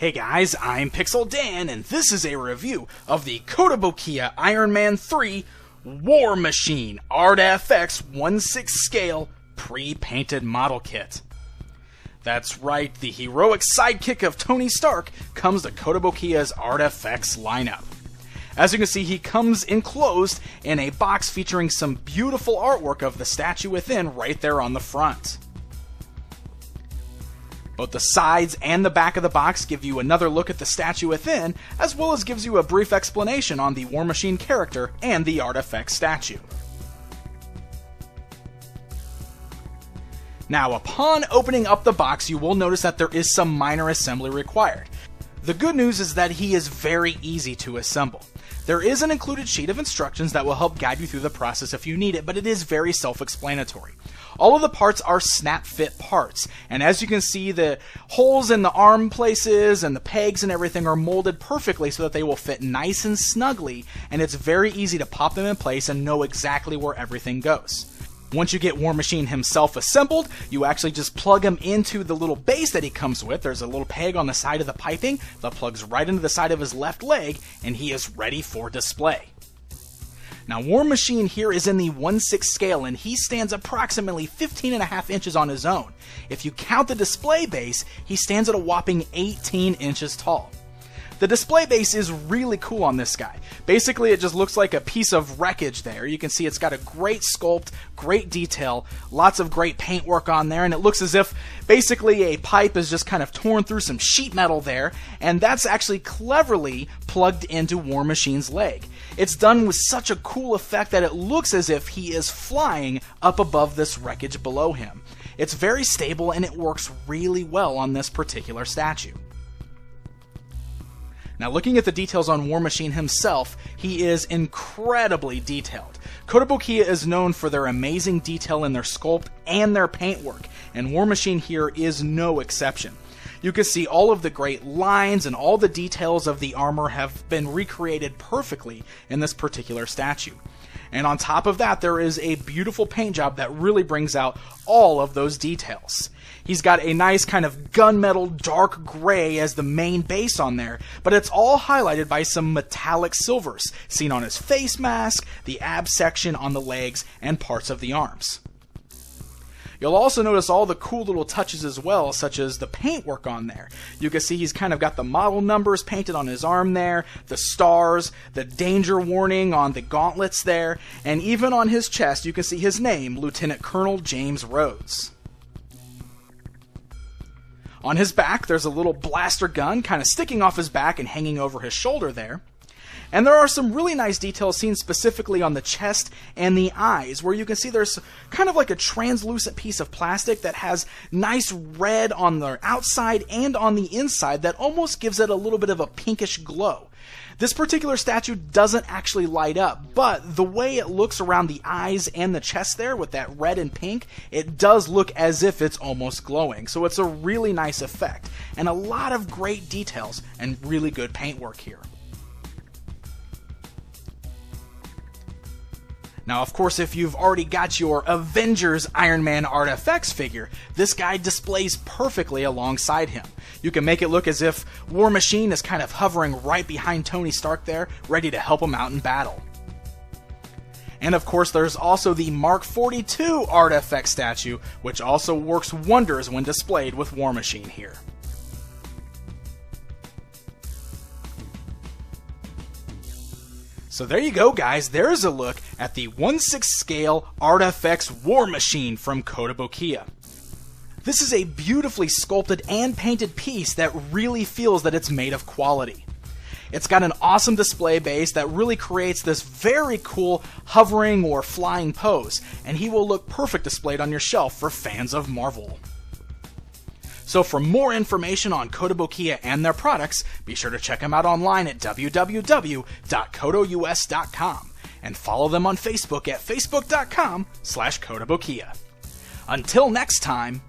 Hey guys, I'm Pixel Dan, and this is a review of the Kotobukiya Iron Man 3 War Machine ArtFX 1/6 scale pre-painted model kit. That's right, the heroic sidekick of Tony Stark comes to Kotobukiya's ArtFX lineup. As you can see, he comes enclosed in a box featuring some beautiful artwork of the statue within right there on the front. Both the sides and the back of the box give you another look at the statue within, as well as gives you a brief explanation on the War Machine character and the ArtFX statue. Now, upon opening up the box, you will notice that there is some minor assembly required. The good news is that he is very easy to assemble. There is an included sheet of instructions that will help guide you through the process if you need it, but it is very self-explanatory. All of the parts are snap-fit parts, and as you can see, the holes in the arm places and the pegs and everything are molded perfectly so that they will fit nice and snugly, and it's very easy to pop them in place and know exactly where everything goes. Once you get War Machine himself assembled, you actually just plug him into the little base that he comes with. There's a little peg on the side of the piping that plugs right into the side of his left leg, and he is ready for display. Now, War Machine here is in the 1/6 scale, and he stands approximately 15.5 inches on his own. If you count the display base, he stands at a whopping 18 inches tall. The display base is really cool on this guy. Basically, it just looks like a piece of wreckage there. You can see it's got a great sculpt, great detail, lots of great paintwork on there, and it looks as if basically a pipe is just kind of torn through some sheet metal there, and that's actually cleverly plugged into War Machine's leg. It's done with such a cool effect that it looks as if he is flying up above this wreckage below him. It's very stable, and it works really well on this particular statue. Now, looking at the details on War Machine himself, he is incredibly detailed. Kotobukiya is known for their amazing detail in their sculpt and their paintwork, and War Machine here is no exception. You can see all of the great lines and all the details of the armor have been recreated perfectly in this particular statue. And on top of that, there is a beautiful paint job that really brings out all of those details. He's got a nice kind of gunmetal dark gray as the main base on there, but it's all highlighted by some metallic silvers seen on his face mask, the ab section on the legs, and parts of the arms. You'll also notice all the cool little touches as well, such as the paintwork on there. You can see he's kind of got the model numbers painted on his arm there, the stars, the danger warning on the gauntlets there, and even on his chest you can see his name, Lieutenant Colonel James Rhodes. On his back, there's a little blaster gun kind of sticking off his back and hanging over his shoulder there. And there are some really nice details seen specifically on the chest and the eyes, where you can see there's kind of like a translucent piece of plastic that has nice red on the outside and on the inside that almost gives it a little bit of a pinkish glow. This particular statue doesn't actually light up, but the way it looks around the eyes and the chest there with that red and pink, it does look as if it's almost glowing. So it's a really nice effect, and a lot of great details and really good paintwork here. Now, of course, if you've already got your Avengers Iron Man ArtFX figure, this guy displays perfectly alongside him. You can make it look as if War Machine is kind of hovering right behind Tony Stark there, ready to help him out in battle. And of course, there's also the Mark 42 ArtFX statue, which also works wonders when displayed with War Machine here. So there you go, guys. There's a look at the 1/6 scale ArtFX War Machine from Kotobukiya. This is a beautifully sculpted and painted piece that really feels that it's made of quality. It's got an awesome display base that really creates this very cool hovering or flying pose, and he will look perfect displayed on your shelf for fans of Marvel. So for more information on Kotobukiya and their products, be sure to check them out online at www.kotous.com and follow them on Facebook at facebook.com/Kotobukiya. Until next time,